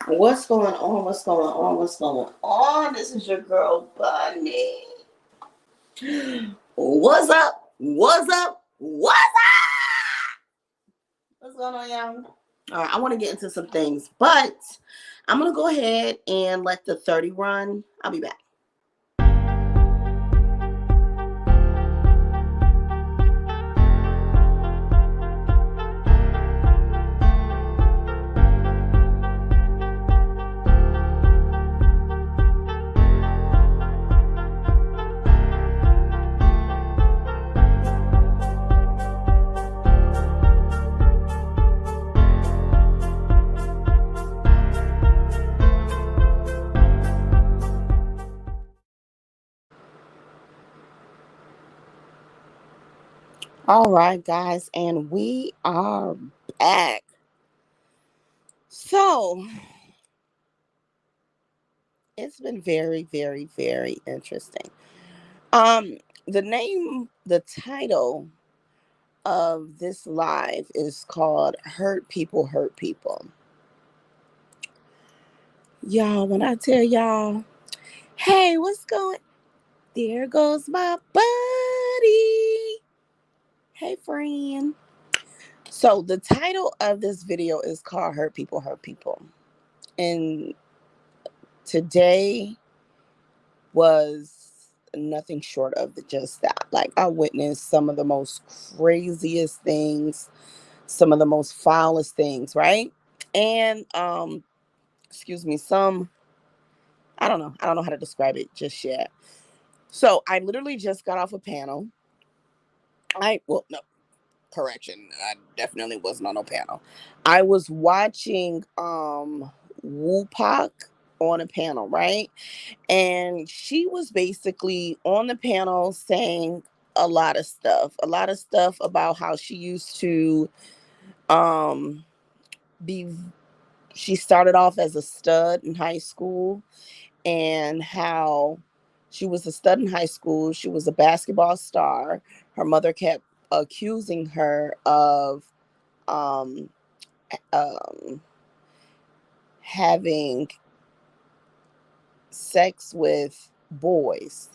What's going on? What's going on? What's going on? This is your girl Bunny. What's up? What's up? What's up? What's going on, y'all? All right, I want to get into some things, but I'm gonna go ahead and let the 30 run. I'll be back. All right, guys, and we are back. So it's been very, very, very interesting. Um, the title of this live is called "Hurt People Hurt People." Y'all, when I tell y'all, hey, what's going? There goes my buddy. Hey, friend. So the title of this video is called "Hurt People Hurt People," and today was nothing short of just that. Like, I witnessed some of the most craziest things, some of the most foulest things, right? And excuse me, some I don't know how to describe it just yet. So I literally just got off a panel. No, correction. I definitely wasn't on no panel. I was watching Wupak on a panel, right? And she was basically on the panel saying a lot of stuff about how she used to um be she started off as a stud in high school, and how she was a stud in high school. She was a basketball star. Her mother kept accusing her of um, um, having sex with boys.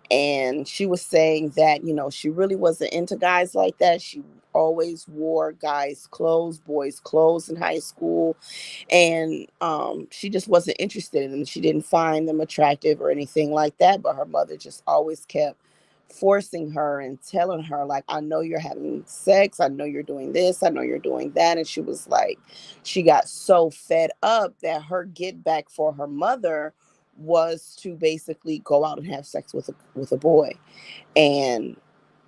And she was saying that, she really wasn't into guys like that. She always wore guys' clothes, boys' clothes in high school. And she just wasn't interested in them. She didn't find them attractive or anything like that. But her mother just always kept forcing her and telling her, like, I know you're having sex, I know you're doing this, I know you're doing that. And she was like, she got so fed up that her get back for her mother was to basically go out and have sex with a boy. And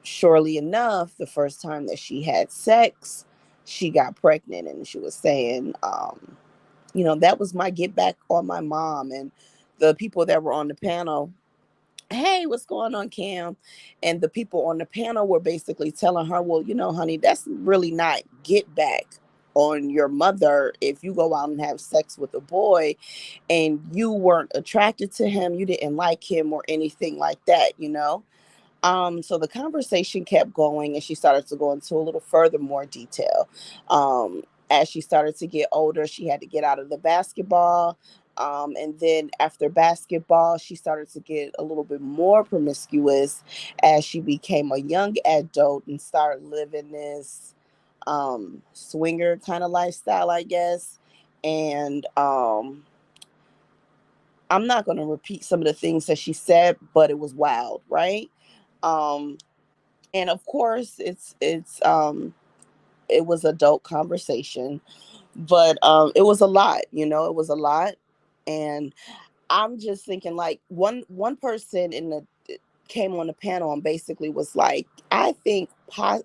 surely enough, the first time that she had sex, she got pregnant. And she was saying, that was my get back on my mom. And the people that were on the panel, hey, what's going on, Cam? And the people on the panel were basically telling her, well, honey, that's really not get back on your mother if you go out and have sex with a boy and you weren't attracted to him, you didn't like him or anything like that. So the conversation kept going, and she started to go into a little further more detail. As she started to get older, she had to get out of the basketball. And then after basketball, she started to get a little bit more promiscuous as she became a young adult and started living this swinger kind of lifestyle, I guess. And I'm not going to repeat some of the things that she said, but it was wild, right? Um, and of course, it was adult conversation, but it was a lot. It was a lot. And I'm just thinking, like, one person in the came on the panel and basically was like, I think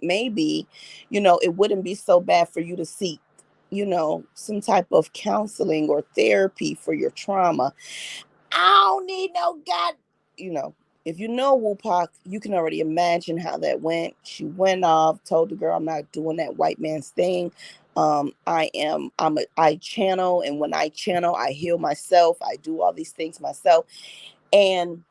maybe, it wouldn't be so bad for you to seek, some type of counseling or therapy for your trauma. I don't need no god. You know, if you know Wupak, you can already imagine how that went. She went off, told the girl, I'm not doing that white man's thing. I channel, and when I channel, I heal myself. I do all these things myself. And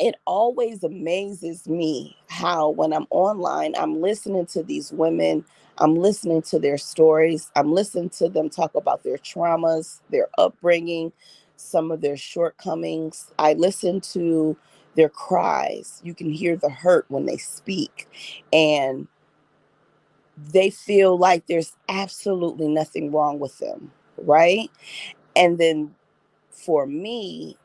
it always amazes me how when I'm online, I'm listening to these women, I'm listening to their stories. I'm listening to them talk about their traumas, their upbringing, some of their shortcomings. I listen to their cries. You can hear the hurt when they speak. And they feel like there's absolutely nothing wrong with them, right? And then for me,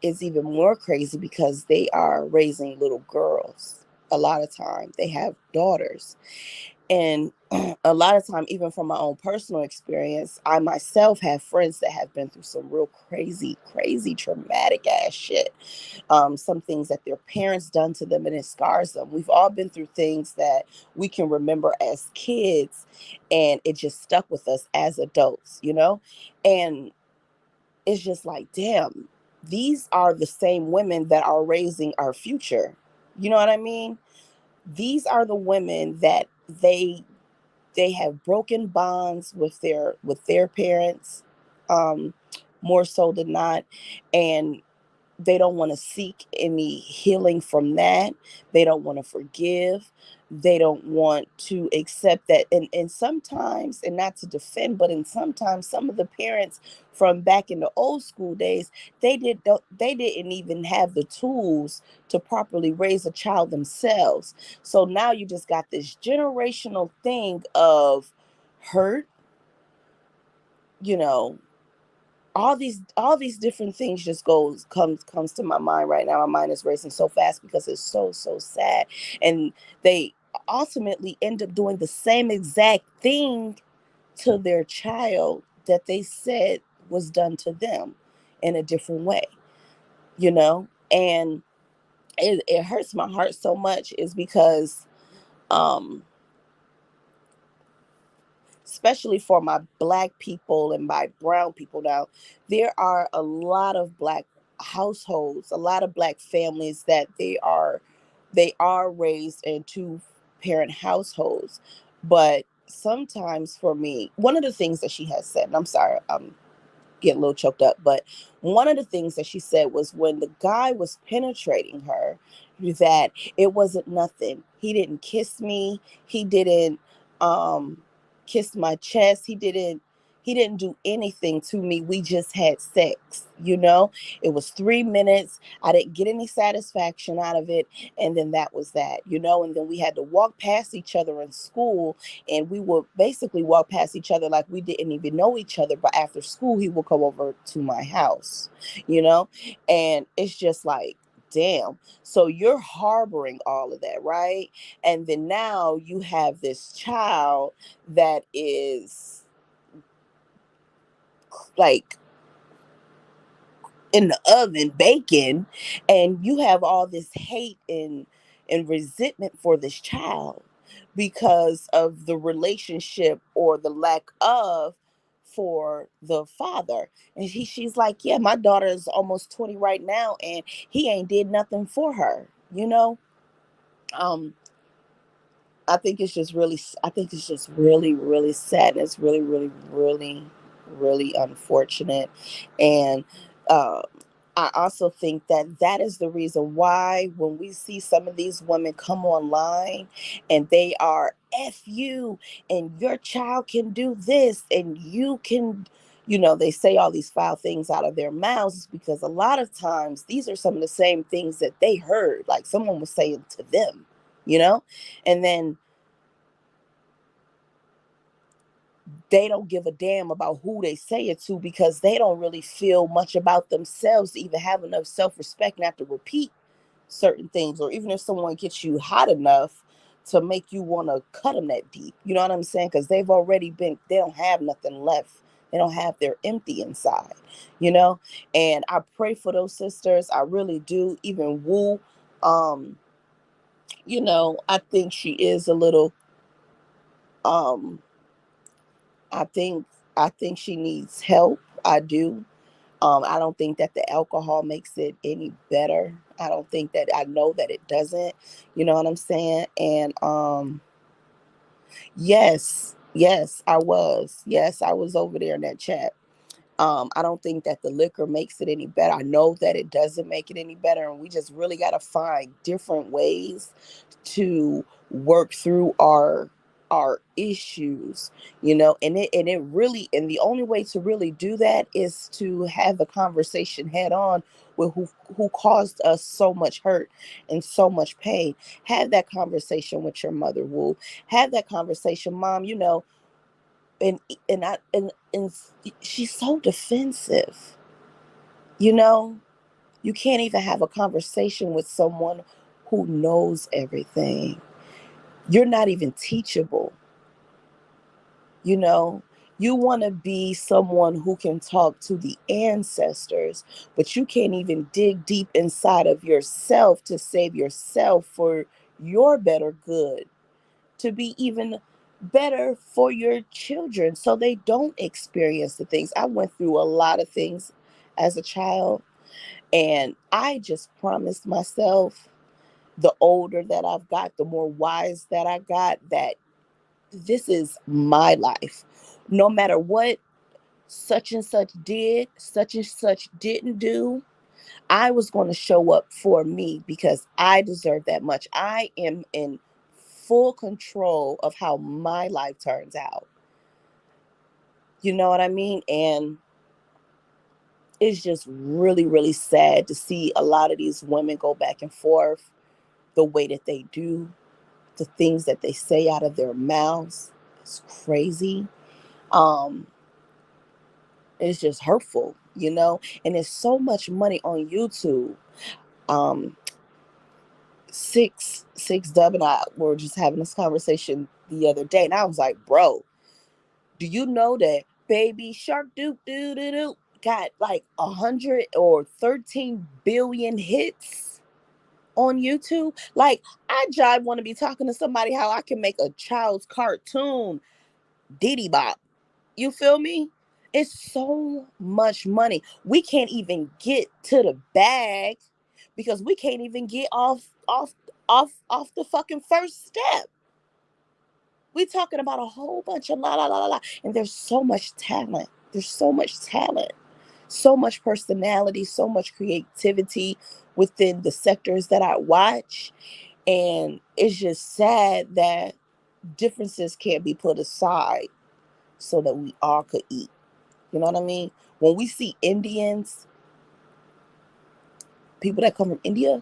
it's even more crazy because they are raising little girls. A lot of time they have daughters. And a lot of time, even from my own personal experience, I myself have friends that have been through some real crazy, crazy, traumatic ass shit. Some things that their parents done to them and it scars them. We've all been through things that we can remember as kids, and it just stuck with us as adults, you know? And it's just like, damn, these are the same women that are raising our future. You know what I mean? These are the women that they have broken bonds with their parents, um more so than not, and they don't want to seek any healing from that. They don't want to forgive. They don't want to accept that. And sometimes, and not to defend, but in sometimes some of the parents from back in the old school days, they didn't even have the tools to properly raise a child themselves. So now you just got this generational thing of hurt, you know, all these different things just comes to my mind right now. My mind is racing so fast because it's so sad. And they ultimately end up doing the same exact thing to their child that they said was done to them in a different way, you know? And it hurts my heart so much is because um especially for my black people and my brown people now, there are a lot of black households, a lot of black families that they are raised in two parent households. But sometimes for me, one of the things that she has said, and I'm sorry, I'm get a little choked up. But one of the things that she said was when the guy was penetrating her, that it wasn't nothing. He didn't kiss me. He didn't um kiss my chest. He didn't do anything to me. We just had sex, you know? It was 3 minutes. I didn't get any satisfaction out of it. And then that was that, you know? And then we had to walk past each other in school, and we would basically walk past each other like we didn't even know each other. But after school, he would come over to my house, you know? And it's just like, damn. So you're harboring all of that, right? And then now you have this child that is like in the oven baking, and you have all this hate and resentment for this child because of the relationship or the lack of for the father. And she's like, yeah, my daughter is almost 20 right now, and he ain't did nothing for her, you know. um I think it's just really, really sad. And it's really, really, really, really unfortunate. And uh, I also think that that is the reason why when we see some of these women come online and they are F you and your child can do this and you can, they say all these foul things out of their mouths because a lot of times these are some of the same things that they heard, like someone was saying to them, you know? And then they don't give a damn about who they say it to because they don't really feel much about themselves to even have enough self-respect not to repeat certain things, or even if someone gets you hot enough to make you want to cut them that deep, you know what I'm saying? Because they don't have nothing left. They don't have, they're empty inside, you know. And I pray for those sisters, I really do. Even Wu, um I think she is a little, um I think I think she needs help. I do. I don't think that the alcohol makes it any better. I don't think that, I know that it doesn't. You know what I'm saying? And yes, yes, I was. Yes, I was over there in that chat. I don't think that the liquor makes it any better. I know that it doesn't make it any better, and we just really got to find different ways to work through our issues, and it really, and the only way to really do that is to have the conversation head on with who caused us so much hurt and so much pain. Have that conversation with your mother, Woo. Have that conversation, Mom. And she's so defensive. You know, you can't even have a conversation with someone who knows everything. You're not even teachable. You know, you want to be someone who can talk to the ancestors, but you can't even dig deep inside of yourself to save yourself for your better good, to be even better for your children so they don't experience the things. I went through a lot of things as a child, and I just promised myself, the older that I've got, the more wise that I got, that this is my life. No matter what such and such did, such and such didn't do, I was going to show up for me because I deserve that much. I am in full control of how my life turns out. You know what I mean? And it's just really, really sad to see a lot of these women go back and forth the way that they do, the things that they say out of their mouths. It's crazy. Um, it's just hurtful. And there's so much money on YouTube. Um, six Dub and I were just having this conversation the other day, and I was like, bro, do you know that Baby Shark doo got like 113 billion hits on YouTube? Like, I jive want to be talking to somebody how I can make a child's cartoon Diddy Bop. You feel me? It's so much money. We can't even get to the bag because we can't even get off the fucking first step. We talking about a whole bunch of la, and there's so much talent. There's so much talent, so much personality, so much creativity within the sectors that I watch. And it's just sad that differences can't be put aside so that we all could eat. You know what I mean? When we see Indians, people that come from India,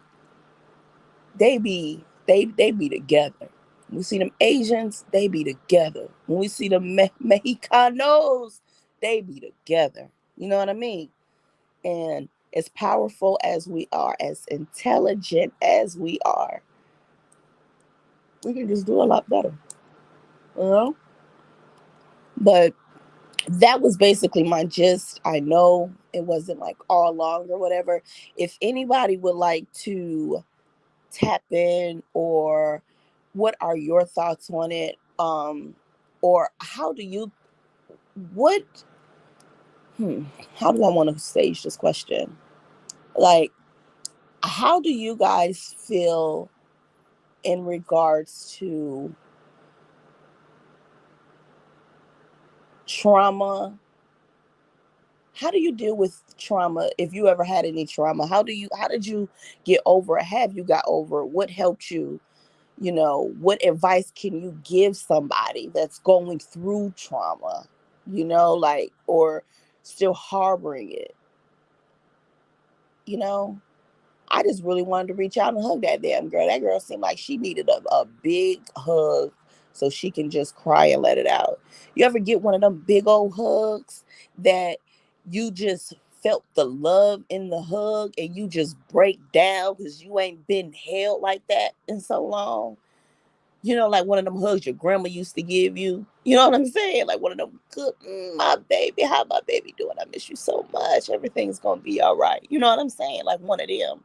they be together. When we see them Asians, they be together. When we see the Mexicanos, they be together. You know what I mean? And as powerful as we are, as intelligent as we are, we can just do a lot better. You know? But that was basically my gist. I know it wasn't like all long or whatever. If anybody would like to tap in, or what are your thoughts on it, or how do you, what hmm, how do I want to stage this question, like, how do you guys feel in regards to trauma? How do you deal with trauma, if you ever had any trauma? How did you get over it? Have you got over it? What helped you? What advice can you give somebody that's going through trauma, like, or still harboring it? you know I just really wanted to reach out and hug that damn girl. That girl seemed like she needed a big hug so she can just cry and let it out. You ever get one of them big old hugs that you just felt the love in the hug and you just break down because you ain't been held like that in so long? Like one of them hugs your grandma used to give you. You know what I'm saying? Like one of them good, my baby, how my baby doing? I miss you so much. Everything's gonna be all right. You know what I'm saying? Like one of them.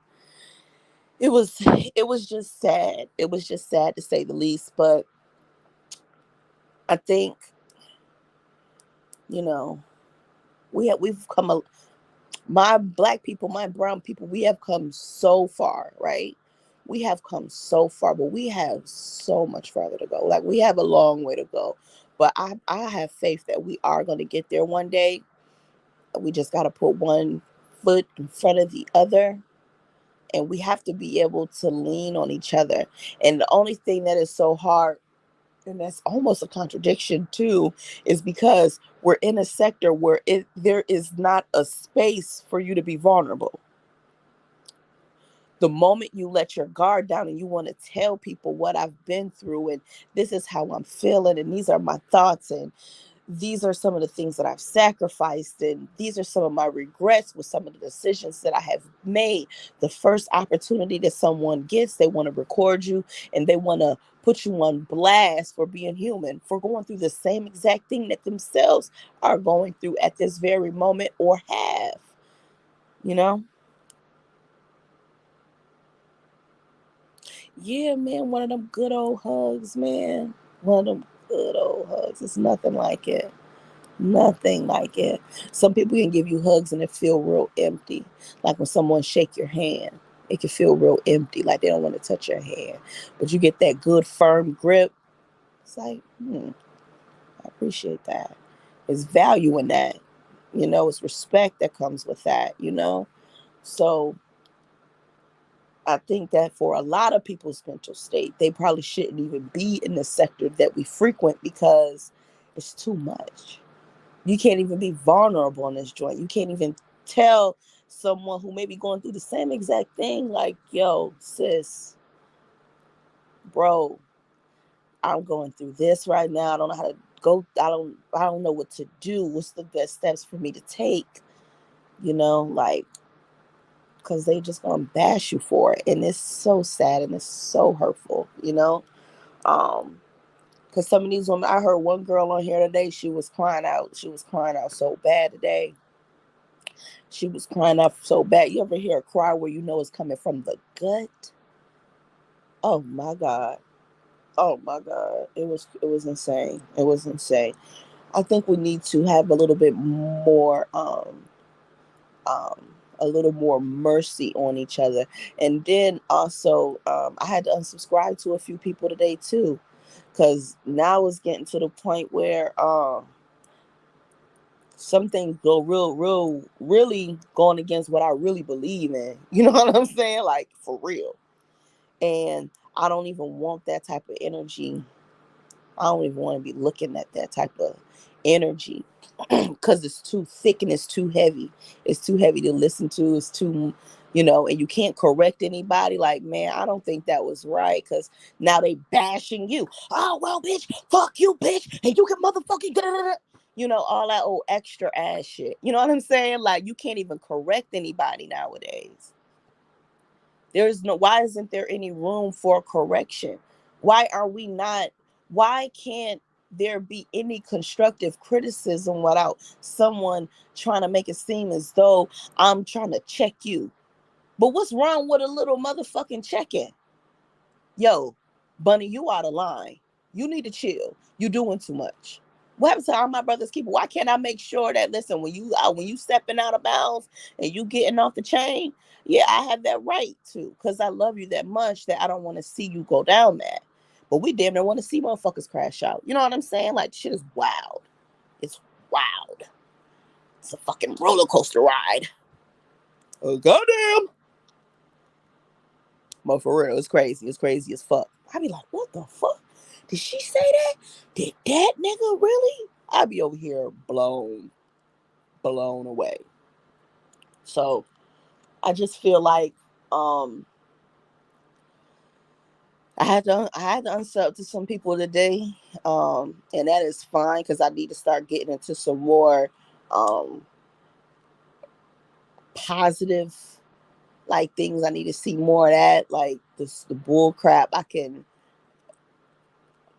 It was, it was just sad. It was just sad to say the least. But I think, you know, we've come my black people, my brown people, we have come so far, right? We have come so far, but we have so much further to go. Like we have a long way to go. But I have faith that we are going to get there one day. We just got to put one foot in front of the other and we have to be able to lean on each other. And the only thing that is so hard, and that's almost a contradiction too, is because we're in a sector where there is not a space for you to be vulnerable. The moment you let your guard down and you want to tell people what I've been through, and this is how I'm feeling, and these are my thoughts, and these are some of the things that I've sacrificed, and these are some of my regrets with some of the decisions that I have made. The first opportunity that someone gets, they want to record you and they want to put you on blast for being human, for going through the same exact thing that themselves are going through at this very moment or have, you know? Yeah, man, one of them good old hugs, man. One of them good old hugs. It's nothing like it. Nothing like it. Some people can give you hugs and it feel real empty. Like when someone shake your hand, it can feel real empty. Like they don't want to touch your hand. But you get that good firm grip. It's like, I appreciate that. There's value in that. It's respect that comes with that. So I think that for a lot of people's mental state, they probably shouldn't even be in the sector that we frequent because it's too much. You can't even be vulnerable in this joint. You can't even tell someone who may be going through the same exact thing, like, yo, sis, bro, I'm going through this right now. I don't know how to go. I don't know what to do. What's the best steps for me to take? Like, because they just gonna bash you for it. And it's so sad and it's so hurtful. Because some of these women, I heard one girl on here today, she was crying out. She was crying out so bad today. She was crying out so bad. You ever hear a cry where you know it's coming from the gut? Oh my God. Oh my God. It was insane. It was insane. I think we need to have a little bit more a little more mercy on each other. And then also I had to unsubscribe to a few people today too. Cause now it's getting to the point where some things go really going against what I really believe in. You know what I'm saying? Like for real. And I don't even want that type of energy. I don't even want to be looking at that type of energy because it's too thick and it's too heavy. It's too heavy to listen to. It's too, and you can't correct anybody. Like, man, I don't think that was right because now they bashing you. Oh, well, bitch, fuck you, bitch. And you can motherfucking, all that old extra ass shit. You know what I'm saying? Like, you can't even correct anybody nowadays. Why isn't there any room for correction? Why are we not, why can't there be any constructive criticism without someone trying to make it seem as though I'm trying to check you? But what's wrong with a little motherfucking check-in? Yo, Bunny, you out of line. You need to chill. You doing too much. What happens to all my brothers keeper? Why can't I make sure that, listen, when you stepping out of bounds and you getting off the chain, yeah, I have that right to, because I love you that much that I don't want to see you go down that. But we damn near want to see motherfuckers crash out. You know what I'm saying? Like, shit is wild. It's wild. It's a fucking roller coaster ride. Oh, goddamn. But for real, it's crazy. It's crazy as fuck. I be like, what the fuck? Did she say that? Did that nigga really? I be over here blown away. So I just feel like I had to unsub to some people today. And that is fine because I need to start getting into some more um positive like things. I need to see more of that, like the bull crap. I can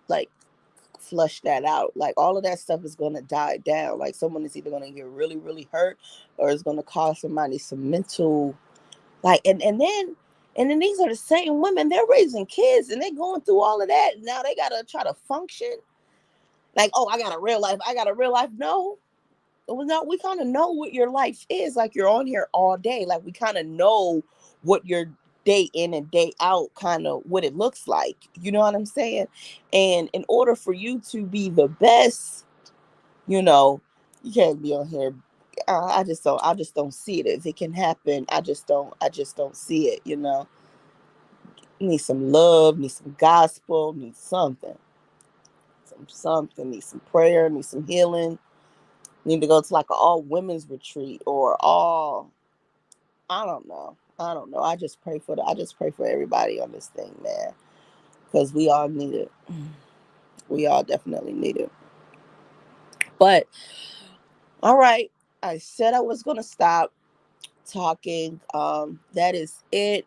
like flush that out. Like all of that stuff is gonna die down. Like someone is either gonna get really, really hurt or it's gonna cause somebody some mental like and then these are the same women, they're raising kids and they're going through all of that. Now they gotta try to function. Like, oh, I got a real life. I got a real life. No, we kind of know what your life is. Like you're on here all day. Like we kind of know what your day in and day out kind of what it looks like. You know what I'm saying? And in order for you to be the best, you know, you can't be on here. I just don't see it. If it can happen, I just don't see it. You know, need some love, need some gospel, need something, something, need some prayer, need some healing. Need to go to like an all women's retreat or all. I don't know. I don't know. I just pray for everybody on this thing, man, because we all need it. We all definitely need it. But all right, I said I was gonna stop talking. That is it.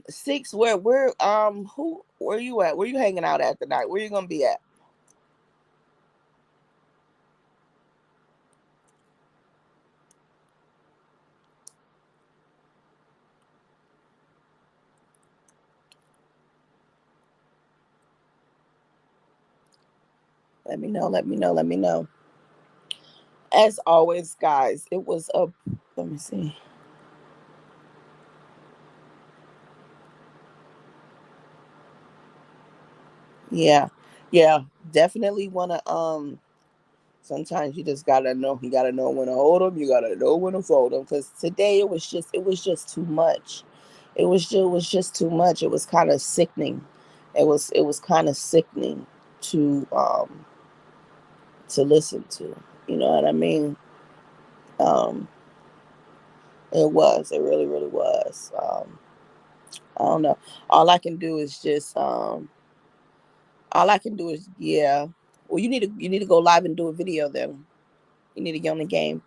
Six. Where you at? Where you hanging out at tonight? Where you gonna be at? Let me know. Let me know. Let me know. As always, guys, it was a. Let me see. Yeah, yeah, definitely wanna. Sometimes you just gotta know. You gotta know when to hold them. You gotta know when to fold them. Because today it was just too much. It was just too much. It was kind of sickening. It was kind of sickening to to listen to. You know what I mean? Um, it was. It really, really was. I don't know. All I can do is just all I can do is yeah. Well, you need to go live and do a video then. You need to get on the game.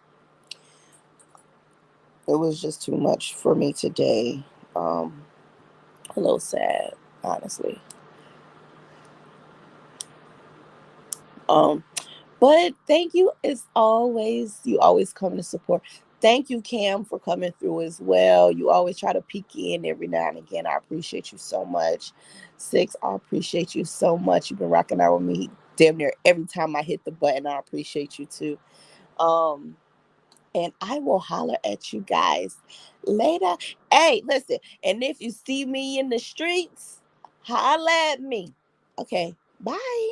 It was just too much for me today. Um, a little sad, honestly. Um, but thank you as always. You always come to support. Thank you, Cam, for coming through as well. You always try to peek in every now and again. I appreciate you so much. Six, I appreciate you so much. You've been rocking out with me damn near every time I hit the button. I appreciate you too. Um, and I will holler at you guys later. Hey, listen, and if you see me in the streets, holla at me. Okay, bye.